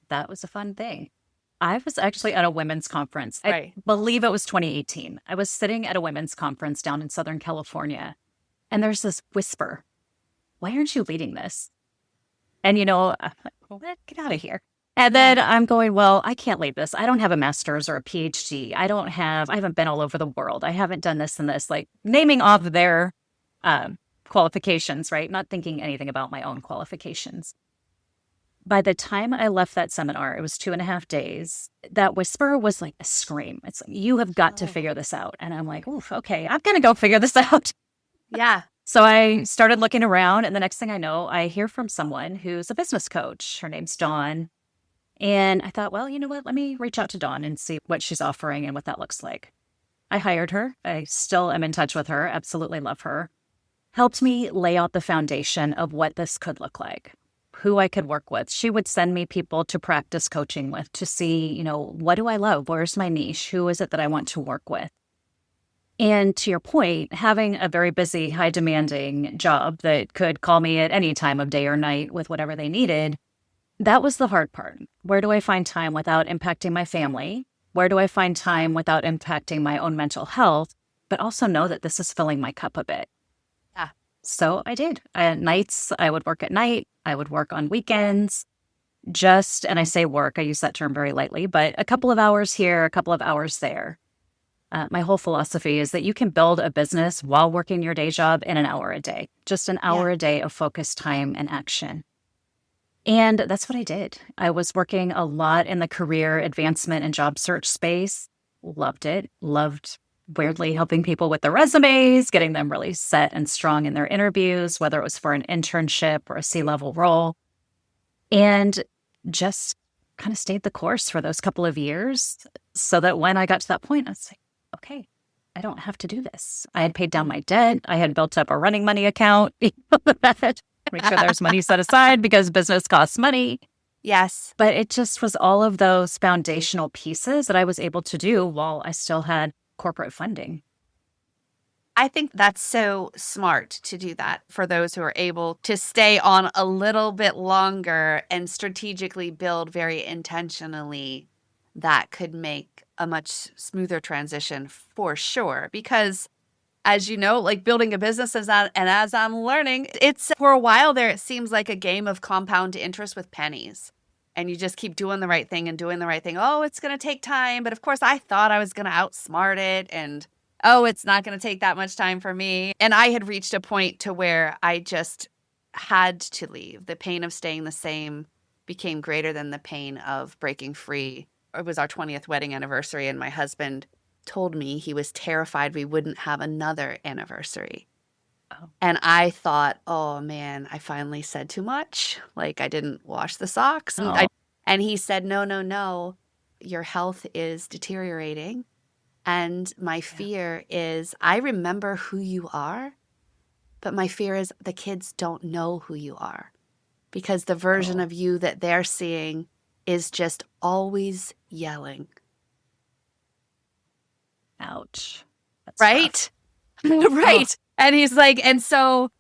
That was a fun thing. I was actually at a women's conference. Right. I believe it was 2018. I was sitting at a women's conference down in Southern California, and there's this whisper, why aren't you leading this? And, I'm like, well, get out of here. And then I'm going, well, I can't lead this. I don't have a master's or a PhD. I haven't been all over the world. I haven't done this and this, like naming off their qualifications, right? Not thinking anything about my own qualifications. By the time I left that seminar, it was 2.5 days. That whisper was like a scream. It's like, you have got to figure this out. And I'm like, oof, okay, I'm going to go figure this out. Yeah. So I started looking around, and the next thing I know, I hear from someone who's a business coach. Her name's Dawn. And I thought, well, you know what? Let me reach out to Dawn and see what she's offering and what that looks like. I hired her. I still am in touch with her. Absolutely love her. Helped me lay out the foundation of what this could look like, who I could work with. She would send me people to practice coaching with to see, what do I love? Where's my niche? Who is it that I want to work with? And to your point, having a very busy, high demanding job that could call me at any time of day or night with whatever they needed, that was the hard part. Where do I find time without impacting my family? Where do I find time without impacting my own mental health, but also know that this is filling my cup a bit? Yeah. So I did. Nights, I would work at night. I would work on weekends. And I say work, I use that term very lightly, but a couple of hours here, a couple of hours there. My whole philosophy is that you can build a business while working your day job in an hour a day, just an hour a day of focused time and action. And that's what I did. I was working a lot in the career advancement and job search space. Loved it. Loved weirdly helping people with their resumes, getting them really set and strong in their interviews, whether it was for an internship or a C-level role. And just kind of stayed the course for those couple of years so that when I got to that point, I was like, okay, I don't have to do this. I had paid down my debt. I had built up a running money account. Make sure there's money set aside because business costs money. Yes. But it just was all of those foundational pieces that I was able to do while I still had corporate funding. I think that's so smart to do that for those who are able to stay on a little bit longer and strategically build very intentionally. That could make a much smoother transition for sure. Because as you know, like building a business and as I'm learning, it's for a while there, it seems like a game of compound interest with pennies. And you just keep doing the right thing and doing the right thing. Oh, it's going to take time. But of course, I thought I was going to outsmart it. And oh, it's not going to take that much time for me. And I had reached a point to where I just had to leave. The pain of staying the same became greater than the pain of breaking free. It was our 20th wedding anniversary, and my husband told me he was terrified we wouldn't have another anniversary. Oh. And I thought, oh man, I finally said too much. Like I didn't wash the socks. Oh. And he said, no, your health is deteriorating. And my fear is, I remember who you are, but my fear is the kids don't know who you are because the version of you that they're seeing is just always yelling. Ouch. That's right? Right. Oh. And he's like, and so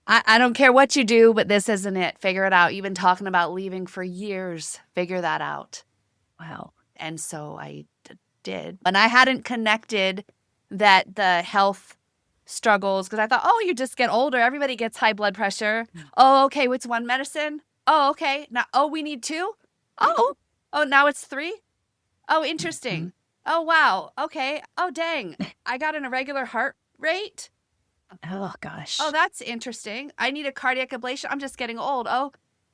I don't care what you do, but this isn't it. Figure it out. You've been talking about leaving for years. Figure that out. Wow. And so I did. And I hadn't connected that the health struggles because I thought, oh, you just get older. Everybody gets high blood pressure. Oh, okay. What's one medicine? Oh, okay. Now, oh, we need two? Oh, now it's three? Oh, interesting. Oh, wow. Okay. Oh, dang. I got an irregular heart rate. Oh, gosh. Oh, that's interesting. I need a cardiac ablation. I'm just getting old. Oh,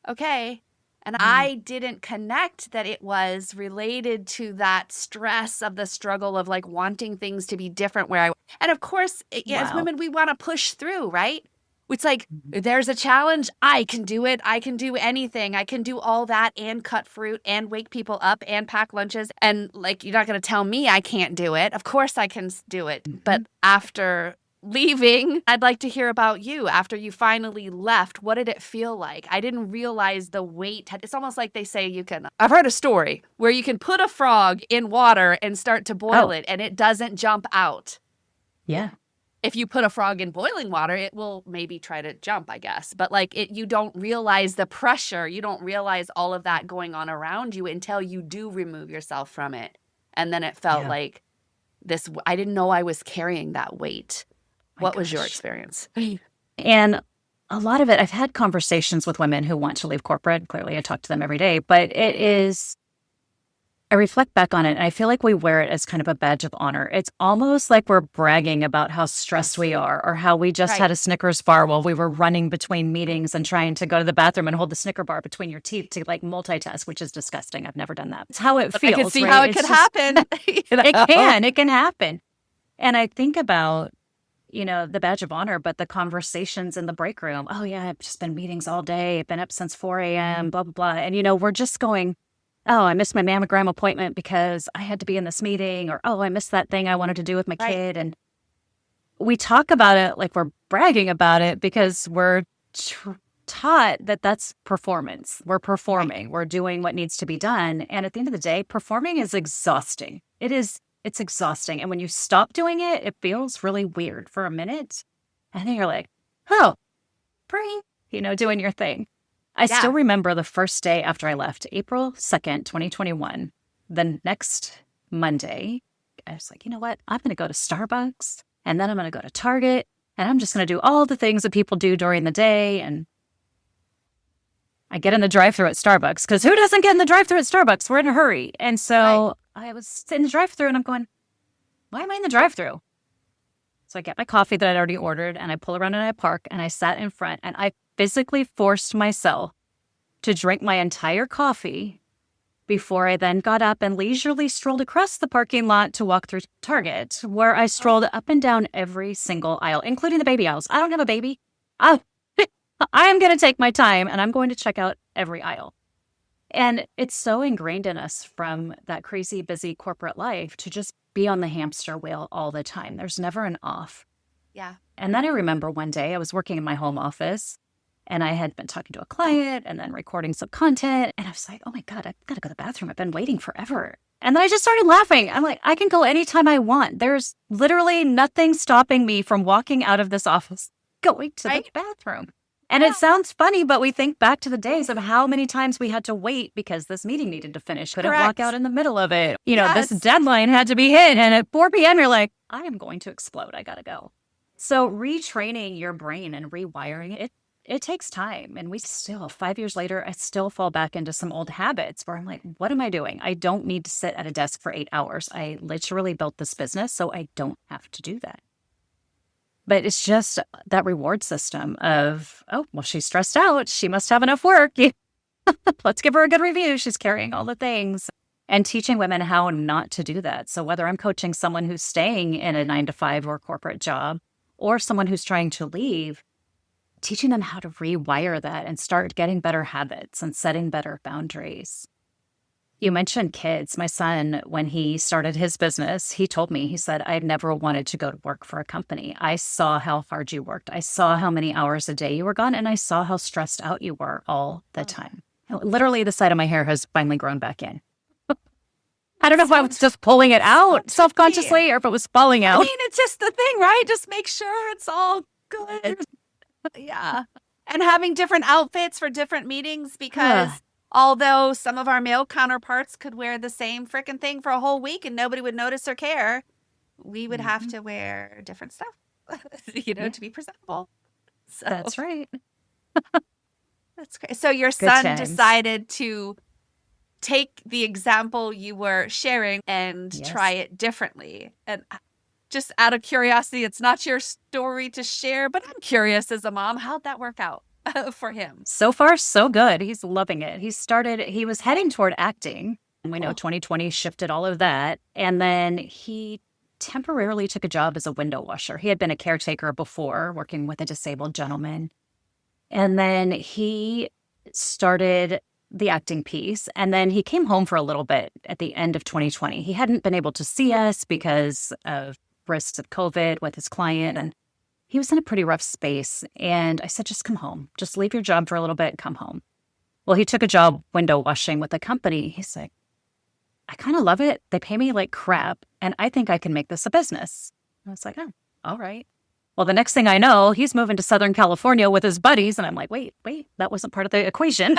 okay. And I didn't connect that it was related to that stress of the struggle of like wanting things to be different and of course, as women, we want to push through, right? It's like, there's a challenge. I can do it. I can do anything. I can do all that and cut fruit and wake people up and pack lunches. And like, you're not going to tell me I can't do it. Of course I can do it. But after leaving, I'd like to hear about you. After you finally left, what did it feel like? I didn't realize the weight. It's almost like they say I've heard a story where you can put a frog in water and start to boil it and it doesn't jump out. Yeah. If you put a frog in boiling water, it will maybe try to jump, I guess. But like you don't realize the pressure. You don't realize all of that going on around you until you do remove yourself from it. And then it felt like I didn't know I was carrying that weight. What was your experience? And a lot of it, I've had conversations with women who want to leave corporate. Clearly, I talk to them every day, but I reflect back on it and I feel like we wear it as kind of a badge of honor. It's almost like we're bragging about how stressed we are or how we just had a Snickers bar while we were running between meetings and trying to go to the bathroom and hold the Snicker bar between your teeth to like multitask, which is disgusting. I've never done that. It's how it feels. I can see how it could happen. It can happen. And I think about the badge of honor, but the conversations in the break room. Oh, yeah, I've just been meetings all day. I've been up since 4 a.m., blah, blah, blah. And, we're just going, oh, I missed my mammogram appointment because I had to be in this meeting. Or, oh, I missed that thing I wanted to do with my kid. And we talk about it like we're bragging about it because we're taught that that's performance. We're performing. We're doing what needs to be done. And at the end of the day, performing is exhausting. It's exhausting. And when you stop doing it, it feels really weird for a minute. And then you're like, oh, free, doing your thing. I still remember the first day after I left, April 2nd, 2021. The next Monday, I was like, you know what? I'm going to go to Starbucks and then I'm going to go to Target and I'm just going to do all the things that people do during the day. And I get in the drive-thru at Starbucks because who doesn't get in the drive-thru at Starbucks? We're in a hurry. And so I was in the drive-thru and I'm going, why am I in the drive-thru? So I get my coffee that I'd already ordered and I pull around and I park and I sat in front and I physically forced myself to drink my entire coffee before I then got up and leisurely strolled across the parking lot to walk through Target, where I strolled up and down every single aisle, including the baby aisles. I don't have a baby. I am going to take my time, and I'm going to check out every aisle. And it's so ingrained in us from that crazy, busy corporate life to just be on the hamster wheel all the time. There's never an off. Yeah. And then I remember one day I was working in my home office, and I had been talking to a client and then recording some content. And I was like, oh my God, I've got to go to the bathroom. I've been waiting forever. And then I just started laughing. I'm like, I can go anytime I want. There's literally nothing stopping me from walking out of this office, going to the bathroom. And it sounds funny, but we think back to the days of how many times we had to wait because this meeting needed to finish. Couldn't walk out in the middle of it. You know, this deadline had to be hit. And at 4 p.m., you're like, I am going to explode. I got to go. So retraining your brain and rewiring it, it takes time. And we still, 5 years later, I still fall back into some old habits where I'm like, what am I doing? I don't need to sit at a desk for 8 hours. I literally built this business, so I don't have to do that. But it's just that reward system of, oh, well, she's stressed out. She must have enough work. Let's give her a good review. She's carrying all the things. And teaching women how not to do that. So whether I'm coaching someone who's staying in a 9-to-5 or corporate job or someone who's trying to leave, teaching them how to rewire that and start getting better habits and setting better boundaries. You mentioned kids. My son, when he started his business, he told me, he said, I never wanted to go to work for a company. I saw how hard you worked. I saw how many hours a day you were gone, and I saw how stressed out you were all the time. Literally, the side of my hair has finally grown back in. I don't know if I was just pulling it out self-consciously or if it was falling out. I mean, it's just the thing, right? Just make sure it's all good. Yeah. And having different outfits for different meetings because although some of our male counterparts could wear the same freaking thing for a whole week and nobody would notice or care, we would have to wear different stuff, to be presentable. So, that's right. That's great. So your son decided to take the example you were sharing and try it differently. And just out of curiosity, it's not your story to share, but I'm curious as a mom, how'd that work out for him? So far, so good. He's loving it. He was heading toward acting. And we know 2020 shifted all of that. And then he temporarily took a job as a window washer. He had been a caretaker before, working with a disabled gentleman. And then he started the acting piece. And then he came home for a little bit at the end of 2020. He hadn't been able to see us because of risks of COVID with his client. And he was in a pretty rough space. And I said, just come home. Just leave your job for a little bit and come home. Well, he took a job window washing with a company. He's like, I kind of love it. They pay me like crap. And I think I can make this a business. I was like, oh, all right. Well, the next thing I know, he's moving to Southern California with his buddies. And I'm like, wait, that wasn't part of the equation.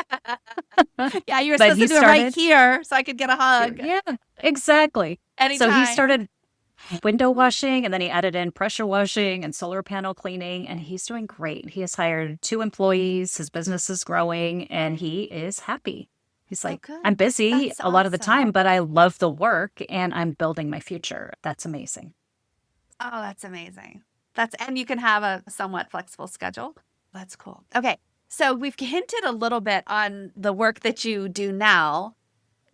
Yeah, you were supposed to do it right here so I could get a hug. Yeah, exactly. Anytime. So he started window washing, and then he added in pressure washing and solar panel cleaning, and he's doing great. He has hired 2 employees. His business is growing, and he is happy. He's like, I'm busy a lot of the time, but I love the work, and I'm building my future. That's amazing. Oh, that's amazing. And you can have a somewhat flexible schedule. That's cool. Okay. So we've hinted a little bit on the work that you do now.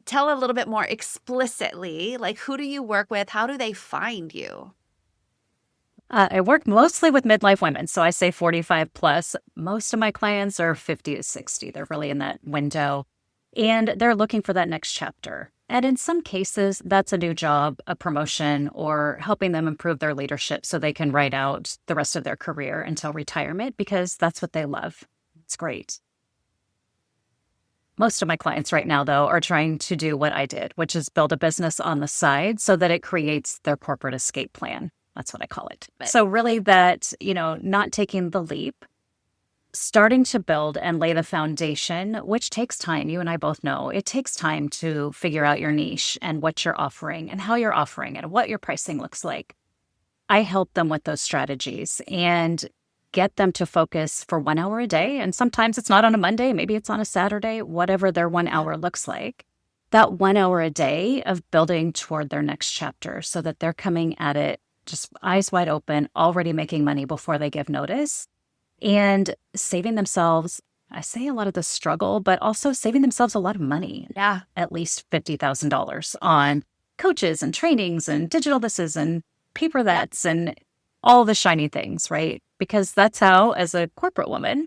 Tell a little bit more explicitly, like who do you work with? How do they find you? I work mostly with midlife women. So I say 45 plus. Most of my clients are 50 to 60. They're really in that window. And they're looking for that next chapter. And in some cases, that's a new job, a promotion, or helping them improve their leadership so they can ride out the rest of their career until retirement because that's what they love. It's great. Most of my clients right now, though, are trying to do what I did, which is build a business on the side so that it creates their corporate escape plan. That's what I call it. So really that, not taking the leap, starting to build and lay the foundation, which takes time. You and I both know it takes time to figure out your niche and what you're offering and how you're offering it and what your pricing looks like. I help them with those strategies and get them to focus for 1 hour a day. And sometimes it's not on a Monday, maybe it's on a Saturday, whatever their 1 hour looks like. That 1 hour a day of building toward their next chapter so that they're coming at it just eyes wide open, already making money before they give notice, and saving themselves I say a lot of the struggle, but also saving themselves a lot of money. Yeah. At least $50,000 on coaches and trainings and digital thises and paper that's and all the shiny things, right? Because that's how, as a corporate woman,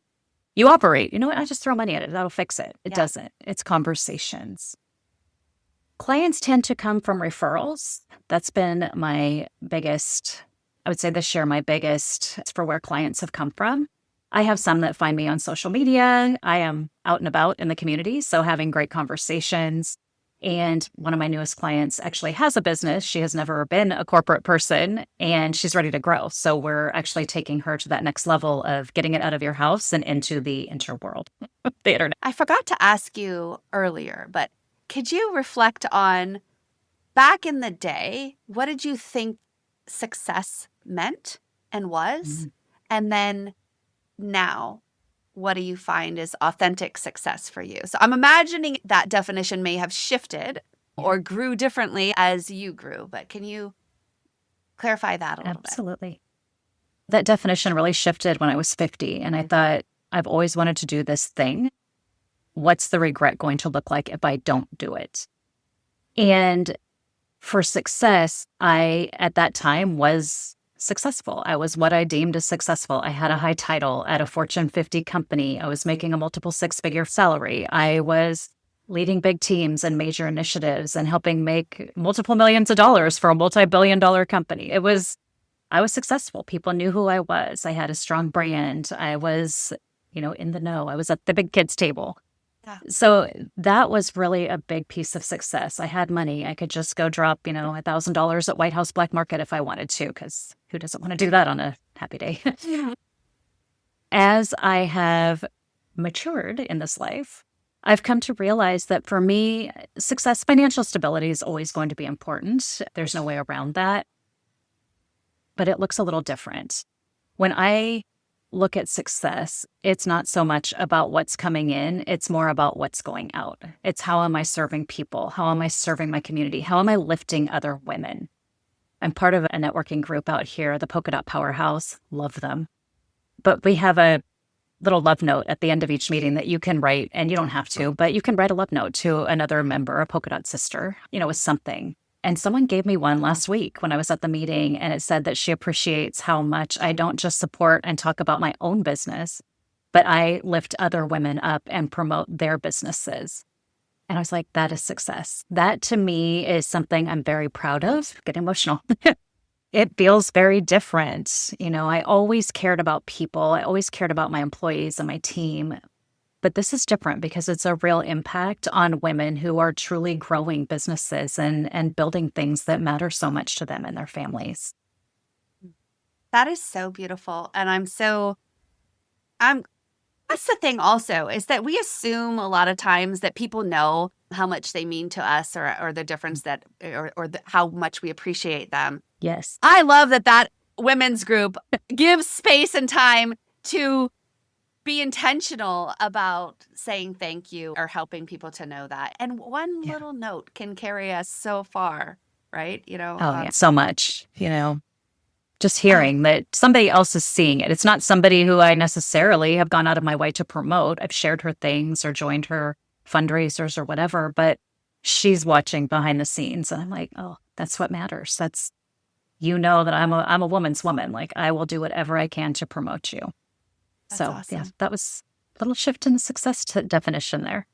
you operate. You know what? I just throw money at it. That'll fix it. It doesn't. It's conversations. Clients tend to come from referrals. That's been my biggest, I would say this year, my biggest for where clients have come from. I have some that find me on social media. I am out and about in the community, so having great conversations. And one of my newest clients actually has a business. She has never been a corporate person, and she's ready to grow. So we're actually taking her to that next level of getting it out of your house and into the interworld, the internet. I forgot to ask you earlier, but could you reflect on back in the day, what did you think success meant and was? And then now, what do you find is authentic success for you? So I'm imagining that definition may have shifted or grew differently as you grew, but can you clarify that a little bit? Absolutely. That definition really shifted when I was 50, and I thought, I've always wanted to do this thing. What's the regret going to look like if I don't do it? And for success, I, at that time, was successful. I was what I deemed as successful. I had a high title at a Fortune 50 company. I was making a multiple six-figure salary. I was leading big teams and major initiatives and helping make multiple millions of dollars for a multi-billion-dollar company. I was successful. People knew who I was. I had a strong brand. I was, in the know. I was at the big kids table. Yeah. So that was really a big piece of success. I had money. I could just go drop, $1,000 at White House Black Market if I wanted to, because who doesn't want to do that on a happy day? As I have matured in this life, I've come to realize that for me, success, financial stability is always going to be important. There's no way around that. But it looks a little different. When I look at success, it's not so much about what's coming in, it's more about what's going out. It's how am I serving people? How am I serving my community? How am I lifting other women? I'm part of a networking group out here, the Polka Dot Powerhouse. Love them. But we have a little love note at the end of each meeting that you can write, and you don't have to, but you can write a love note to another member, a Polka Dot sister, with something. And someone gave me one last week when I was at the meeting, and it said that she appreciates how much I don't just support and talk about my own business, but I lift other women up and promote their businesses. And I was like, that is success. That to me is something I'm very proud of. Get emotional. It feels very different. I always cared about people. I always cared about my employees and my team. But this is different because it's a real impact on women who are truly growing businesses and building things that matter so much to them and their families. That is so beautiful. And that's the thing also, is that we assume a lot of times that people know how much they mean to us or the difference that, how much we appreciate them. Yes. I love that women's group gives space and time to be intentional about saying thank you or helping people to know that. And one little note can carry us so far, right? So much, just hearing that somebody else is seeing it. It's not somebody who I necessarily have gone out of my way to promote. I've shared her things or joined her fundraisers or whatever, but she's watching behind the scenes. And I'm like, oh, that's what matters. That's, that I'm a woman's woman. Like, I will do whatever I can to promote you. That's awesome. Yeah, that was a little shift in the success definition there.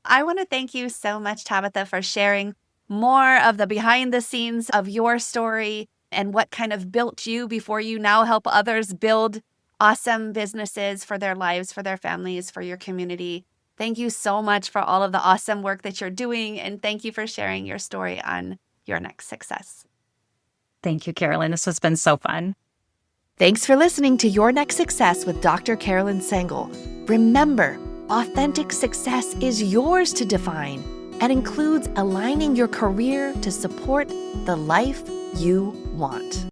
I want to thank you so much, Tabatha, for sharing more of the behind the scenes of your story and what kind of built you before you now help others build awesome businesses for their lives, for their families, for your community. Thank you so much for all of the awesome work that you're doing. And thank you for sharing your story on your next success. Thank you, Carolyn. This has been so fun. Thanks for listening to Your Next Success with Dr. Carolyn Sengel. Remember, authentic success is yours to define and includes aligning your career to support the life you want.